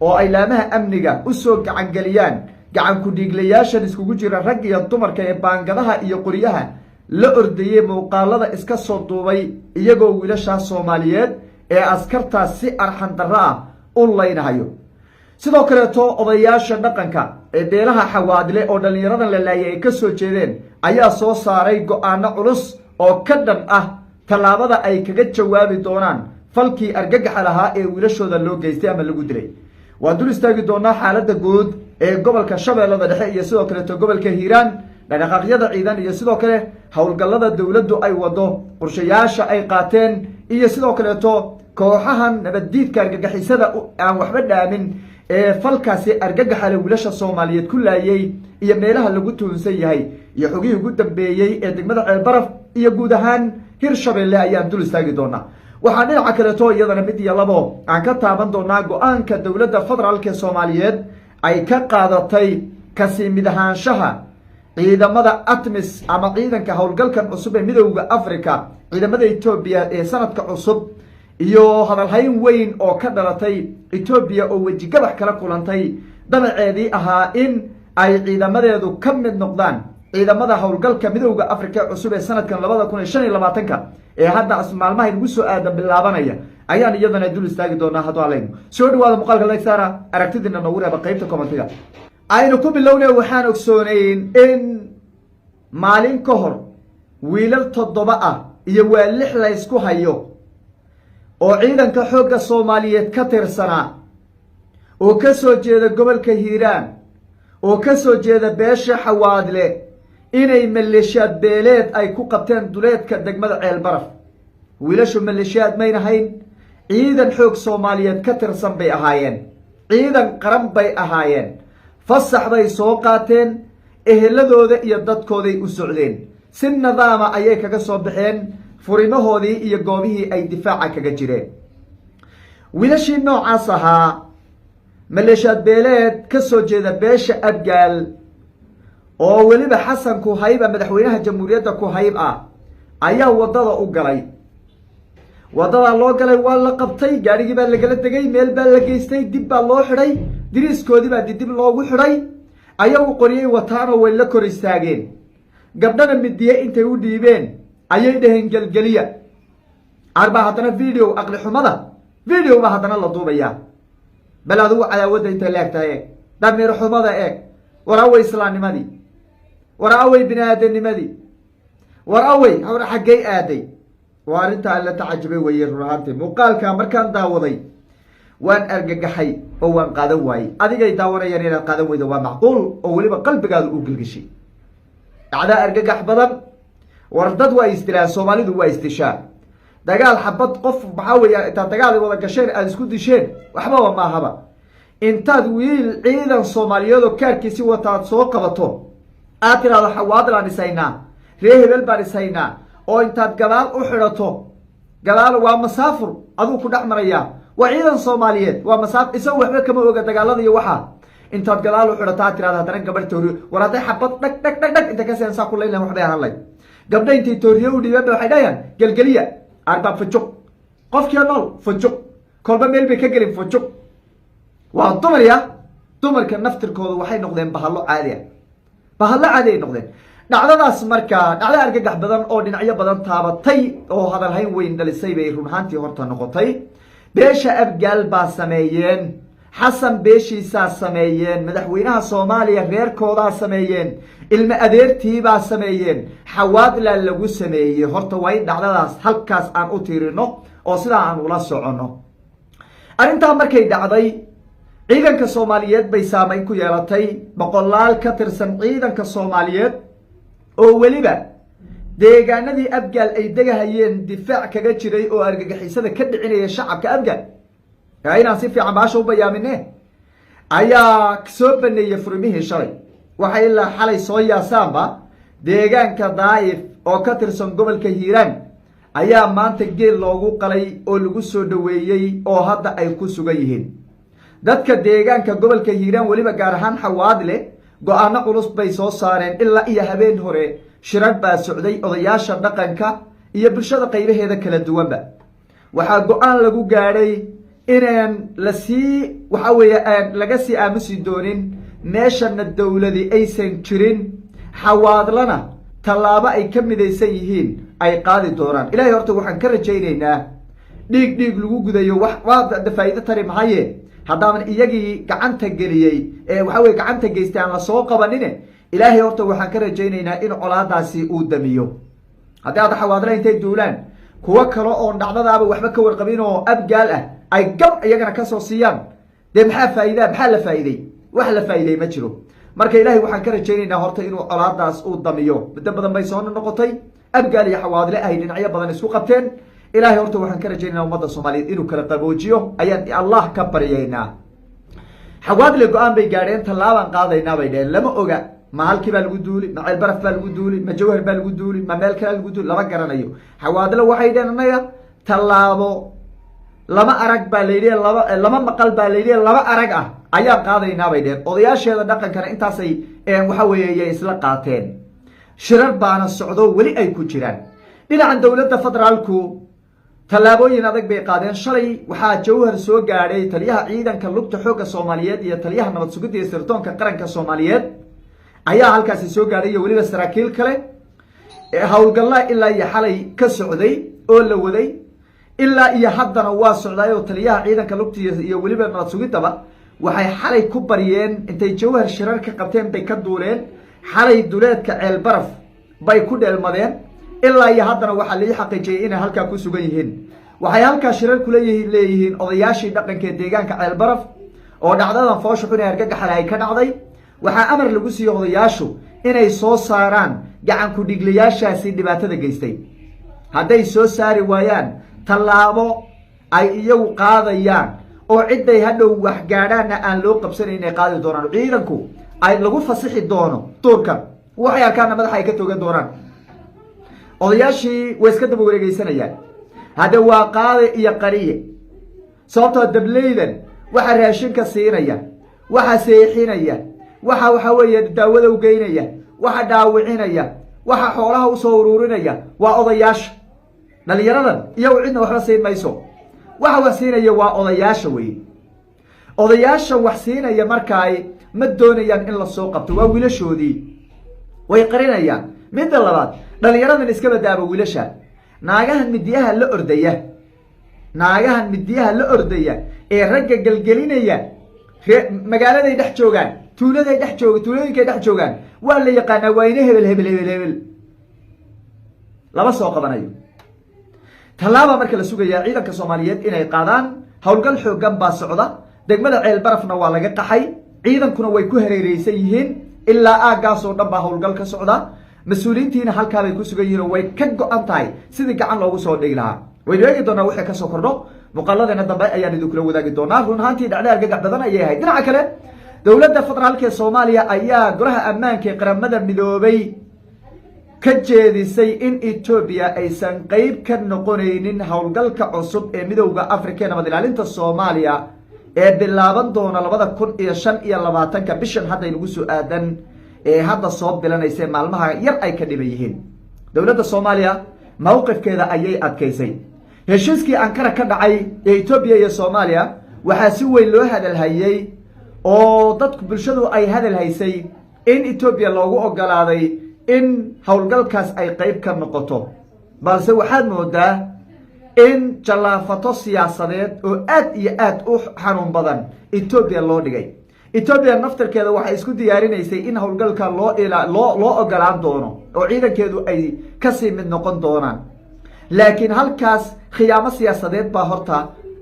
oo ay laamaha amniga u soo gacangeliyaan gacan ku dhiiglayaashan iskugu jira rag iyo dumarka ee baangadaha iyo qoryaha la ordayay muuqaalada iska soo duubay iyagoo wiilashaas Soomaaliyeed ee askartaas si arxan darro ah u leynayo. sidoo kaleeto odayaasha dhaqanka ee beelaha Xawaadle oo dhalinyaradan la laayay ay ka soo jeedeen ayaa soo saaray go'aano culus oo ka dhan ah talaabada ay kaga jawaabi doonaan falkii argagaxa lahaa ee wiilashooda loo geystay ama lagu dilay. waan dul istaagi doonaa xaaladda guud ee gobolka Shabeellada Dhexe iyo sidoo kaleeto gobolka Hiiraan, dhaqdhaqaaqyada ciidan iyo sidoo kale howlgallada dawladdu ay wado, qorshayaasha ay qaateen iyo sidoo kaleeto kooxahan nabaddiidka argagixisada aan waxba dhaamin ee falkaasi argagaxa leh wiilasha Soomaaliyeed ku laayay iyo meelaha lagu tuunsan yahay iyo xogihii ugu dambeeyay ee degmada Ceelbaraf iyo guud ahaan Hirshabeelle ayaan dul istaagi doonaa. waxaan dhinaca kaleeto iyadana mid iyo labo aan ka taaban doonaa go'aanka dowladda federaalka Soomaaliyeed ay ka qaadatay kasii mid ahaanshaha ciidamada ATMIS ama ciidanka howlgalkan cusub ee midowga Afrika, ciidamada Itoobiya ee sanadka cusub iyo hadalhayn weyn oo ka dhalatay Itoobiya oo weji gabax kala kulantay danaceedii ahaa in ay ciidamadeedu ka mid noqdaan ciidamada howlgalka midowga Afrika cusub ee sanadkan 2025 ee hadda maalmaha ugu soo aadan bilaabanaya ayaan iyadana dul istaagi doonaa haddii alayno. soo dhawaada muuqaalka like saara, aragtidina nagu reeba qaybta commentiga. aynu ku bilownay waxaan ogsoonayn in maalin ka hor wiilal 7 ah iyo waa 6 la isku hayo oo ciidanka xoogga Soomaaliyeed ka tirsanaa oo ka soo jeeda gobolka Hiiraan oo ka soo jeeda beesha Xawaadle inay maleeshiyaad beeleed ay ku qabteen duleedka degmada Ceelbaraf. wiilashu maleeshiyaad mayna hayn, ciidan xoog Soomaaliyeed ka tirsan bay ahaayeen, ciidan qaran bay ahaayeen, fasax bay soo qaateen, eheladooda iyo dadkooday u socdeen, si nidaama ayay kaga soo baxeen furimahoodii iyo goobihii ay difaaca kaga jireen. wiilashii noocaas ahaa maleeshiyaad beeleed ka soo jeeda beesha Abgaal oo weliba Xasan Kuhayba madaxweynaha jamhuuriyadda Kuhayb ah ayaa wadada u galay. wadada loo galay waa la qabtay, gaarigii baa lagala tegay, meel baa la geystay, dib baa loo xidhay, diriiskoodii baa dib loogu xidhay, ayagu qoriyay wataanoo way la kor istaageen. gabdhana midiye intay u dhiibeen ayay dhaheen gelgeliya. arba haddana video aqli xumada video ma haddana la duubaya. bal adigu cadaawadda intay leegtahay eeg, damiir xumada eeg, waraway islaamnimadii, waraway bini'aadamnimadii, waraway hawra xaggay aaday. waa arrinta la tacajabay weeye run ahaantii. muuqaalka markaan daawaday waan argagaxay oo waan qaadan waayey. adigay daawanayaan inaad qaadan weydo waa macquul oo weliba qalbigaadu u gilgishay. dhacdaa argagax badan. war dad waa isdilaan, Soomaalidu waa isdishaan. dagaal xabad qof maxaa weeye intaad dagaal wada gasheen aad isku disheen waxbaba maahaba. intaad wiil ciidan Soomaaliyeed oo kaarkiisi wataad soo qabato aad tiraahdo Xawaadle aan isaynaa, reer hebel baan isaynaa, oo intaad gadaal u xidhato, gadaal waa masaafur aduu ku dhex maraya, waa ciidan Soomaaliyeed, waa masaaf isagu waxba kama oga dagaalada iyo waxa. intaad gadaal u xidhato aad tiraahdo haddana gabadh tooriyo, war hadday xabad dhag dhag dhag dhag inta ka seensaa ku leynaa waxbay ahaan lahayd. gabdha intay tooriyo u dhiibeen waxay dhahayaan gelgeliya, arbaab fujuq, qofkii nool fujuq, kolba meel bay ka gelin fujuq. waa dumar ya, dumarka naftirkooda waxay noqdeen bahallo caadi ah, bahallo caadi ay noqdeen. dhacdadaas markaa dhacdo argagax badan oo dhinacyo badan taabatay oo hadalhayn weyn dhalisay bay run ahaantii horta noqotay. beesha Abgaal baa sameeyeen, Xasan beeshiisaa sameeyeen, madaxweynaha Soomaaliya reerkoodaa sameeyeen, ilma adeertii baa sameeyeen, Xawaadle lagu sameeyey. horta waa in dhacdadaas halkaas aan u tiirino oo sidaa aan ula soconno. arrintaa markay dhacday ciidanka Soomaaliyeed bay saameyn ku yeelatay. boqolaal ka tirsan ciidanka Soomaaliyeed oo weliba deegaanadii Abgaal ay degahayeen difaac kaga jiray oo argagixisada ka dhicinaya shacabka Abgaal, inaan si fiican baasha u bayaamine, ayaa soo baneeyay furmihii shalay. waxay ilaa xalay soo yaasaanba deegaanka Daayif oo ka tirsan gobolka Hiiraan ayaa maanta geel loogu qalay oo lagu soo dhaweeyey oo hadda ay ku sugan yihiin. dadka deegaanka gobolka Hiiraan weliba gaar ahaan Xawaadle go'aano culus bay soo saareen. ilaa iyo habeen hore shirar baa socday odayaasha dhaqanka iyo bulshada qaybaheeda kala duwanba. waxaa go'aan lagu gaadhay inaan waxa weeye laga sii aamusi doonin meeshana dowladi aysan jirin xawaadlana tallaabo ay ka midaysan yihiin ay qaadi doonaan ilaahay horta waxaan ka rajaynaynaa dhiig lagu gudayo waa faa'iido tari maxaye haddaanan iyagii gacanta geliyey waxa weye gacanta geystay aan la soo qabanine ilaahay horta waxaan ka rajaynaynaa in colaadaasi uu damiyo haddii aad xawaadla intay duulaan kuwo kale oon dhacdadaaba waxba ka warqabin oo abgaal ah ay gab iyagana kasoo siiyaan dee maxaa la faa'iiday wax la faa'iiday ma jiro marka ilaahay waxaan ka rajaynaynaa horta inuu colaadaas uu damiyo muddo badan bay soo noqotay abgaal iyo xawaadle ahay dhinacyo badan isku qabteen ilaahay horta waxaan ka rajaynaynaa ummadda soomaaliyeed inuu kala qaboojiyo ayaan allah ka baryaynaa xawaadle go-aan bay gaadheen tallaabaan qaadaynaa bay dheheen lama oga ma halkii baa lagu duuli ma ceelbaraf baa lagu duuli ma jawhar baa lagu duuli ma meel kalea lagu duuli lama garanayo xawaadle waxay dheheen annaga tallaabo lama arag baa layidhi lama maqal baa layidhi laba arag ah ayaan qaadaynaa bay dheheen odayaasheeda dhaqankana intaasay waxa weeye isla qaateen shirar baana socdo weli ay ku jiraan dhinacan dowladda federaalku tallaabooyin adag bay qaadeen shalay waxaa jawhar soo gaadhay taliyaha ciidanka lugta xoogga soomaaliyeed iyo taliyaha nabad sugidda iyo sirdoonka qaranka soomaaliyeed ayaa halkaasi soo gaadhay iyo weliba saraakiil kale howlgalla ilaa iyo xalay ka socday oo la waday ilaa iyo haddana waa socdaay oo taliyaha ciidanka lugta iyo weliba nabad sugiddaba waxay xalay ku baryeen intay jawhar shirar ka qabteen bay ka duuleen xalay duleedka ceelbaraf bay ku dheelmadeen ilaa iyo haddana waxaa lai xaqiijiyey inay halkaa ku sugan yihiin waxay halkaa shirar kuleeyihiin odayaashii dhaqanka ee deegaanka ceelbaraf oo dhacdadan foosha xun ee argagaxale ay ka dhacday waxaa amar lagu siiyey odayaashu inay soo saaraan gacan ku-dhiglayaashaasi dhibaatada geystay hadday soo saari waayaan tallaabo ay iyagu qaadayaan oo cidday hadhow waxgaadhaanna aan loo qabsanayn inay qaadi doonaan ciidanku ay lagu fasixi doono duurka waxay arkaana madaxa ay ka toogan doonaan odayaashii way iska daba wareegeysanayaan hadda waa qaade iyo qariye sababtoo dableydan waxaa raashinka siinaya waxaa seexinaya waxa weeye daawada u geynaya waxa dhaawicinaya waxa xoolaha usoo uruurinaya waa odayaasha dhalinyaradan iyagu cidna waxba siin mayso waxa wax siinaya waa odayaasha weye odayaasha wax siinaya markaay ma doonayaan in lasoo qabto waa wiilashoodii way qarinayaan midda labaad dhalinyaradan iska badaaba wiilasha naagahan midiyaha la ordaya ee ragga gelgelinaya magaaladay dhex joogaan tuulooyinkay dhex joogaan waa la yaqaanaa waa ina hebel lama soo qabanayo tallaaba marka la sugayaa ciidanka soomaaliyeed inay qaadaan howlgal xoogan baa socda degmada ceelbarafna waa laga qaxay ciidankuna way ku hareereysan yihiin ilaa aaggaasoo dhan baa howlgal ka socda mas-uuliyiintiina halkaabay ku sugan yihiin oo way ka go-an tahay sidii gacan loogu soo dhigi lahaa waynu eegi doonaa wixii kasoo kordho muuqaaladeena dambe ayaan idinkula wadaagi doonaa run ahaantii dhacda argagax badan ayay ahayd dhinaca kale dowladda federaalka ee soomaaliya ayaa golaha ammaanka ee qaramada midoobay ka jeedisay in etoobiya aysan qeyb ka noqonaynin howlgalka cusub ee midowda africa ee nabad ilaalinta soomaaliya ee bilaaban doona 2025 bishan hadda inagu soo aadan ee hadda soo bilanaysa maalmaha yar ay ka dhiban yihiin dowladda soomaaliya mowqifkeeda ayay adkaysay heshiiskii ankara ka dhacay ee etoobiya iyo soomaaliya waxaa si weyn loo hadalhayey oo dadku bulshadu ay hadal haysay in etoobiya loogu ogolaaday in howlgalkaas ay qeyb ka noqoto balse waxaad moodaa in jallaafato siyaasadeed oo aad iyo aad u xanuun badan etoobiya loo dhigay etoobiya naftarkeeda waxay isku diyaarinaysay in howlgalka loo ogolaan doono oo ciidankeedu ay kasii mid noqon doonaan laakiin halkaas khiyaamo siyaasadeed baa horta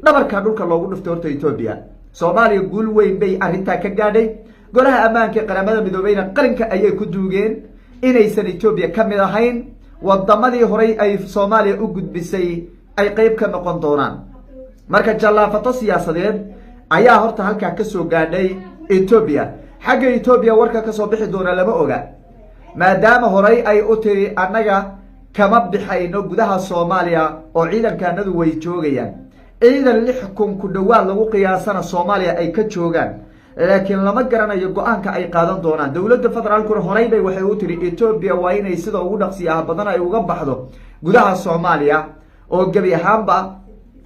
dhabarka dhulka loogu dhuftay horta etoobiya soomaaliya guul weyn bay arrintaa ka gaadhay golaha ammaanka ee qaramada midoobeyna qaranka ayay ku duugeen inaysan etoobiya ka mid ahayn wadamadii horay ay soomaaliya u gudbisay ay qeyb ka noqon doonaan marka jallaafato siyaasadeed ayaa horta halkaa kasoo gaadhay etoobiya xagga etoobiya warka kasoo bixi doona lama oga maadaama horay ay u tiri annaga kama bixayno gudaha soomaaliya oo ciidankaanadu way joogayaan ciidan 6,000 ku dhowaad lagu qiyaasana soomaaliya ay ka joogaan laakiin lama garanayo go-aanka ay qaadan doonaan dowladda federaalkuna horay bay waxay u tiri etoobiya waa inay sida ugu dhaqsiyaha badan ay uga baxdo gudaha soomaaliya oo gebi ahaanba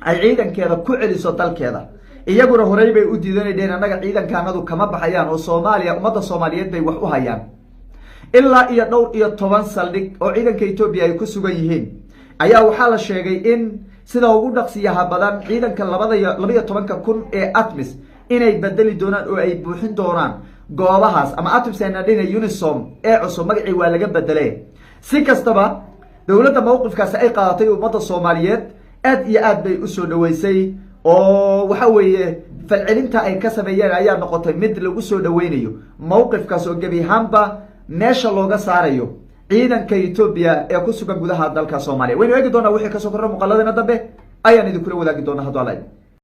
ay ciidankeeda ku celiso dalkeeda. iyaguna horey bay u diidanayeen annaga ciidankaanadu kama baxayaan oo Soomaaliya ummadda Soomaaliyeed bay wax u hayaan. ilaa iyo dhowr iyo 10 saldhig oo ciidanka Itoobiya ay ku sugan yihiin ayaa waxaa la sheegay in sida ugu dhaqsiyaha badan ciidanka 12,000 ee ATMIS inay bedeli doonaan oo ay buuxin doonaan goobahaas ama ATMIS ayna dhinaca UNISOM ee cusub magacii waa laga bedelay. si kastaba dowladda mowqifkaasi ay qaadatay ummadda Soomaaliyeed aad iyo aad bay u soo dhaweysay oo waxa weeye falcelinta ay ka sameeyeen ayaa noqotay mid lagu soo dhaweynayo mowqifkaas oo gabi ahaanba meesha looga saarayo ciidanka Itoobiya ee ku sugan gudaha dalka Soomaaliya. waynu eegi doonaa wixii ka soo kordhay muuqaaladena dambe ayaan idin kula wadaagi doonaa haddii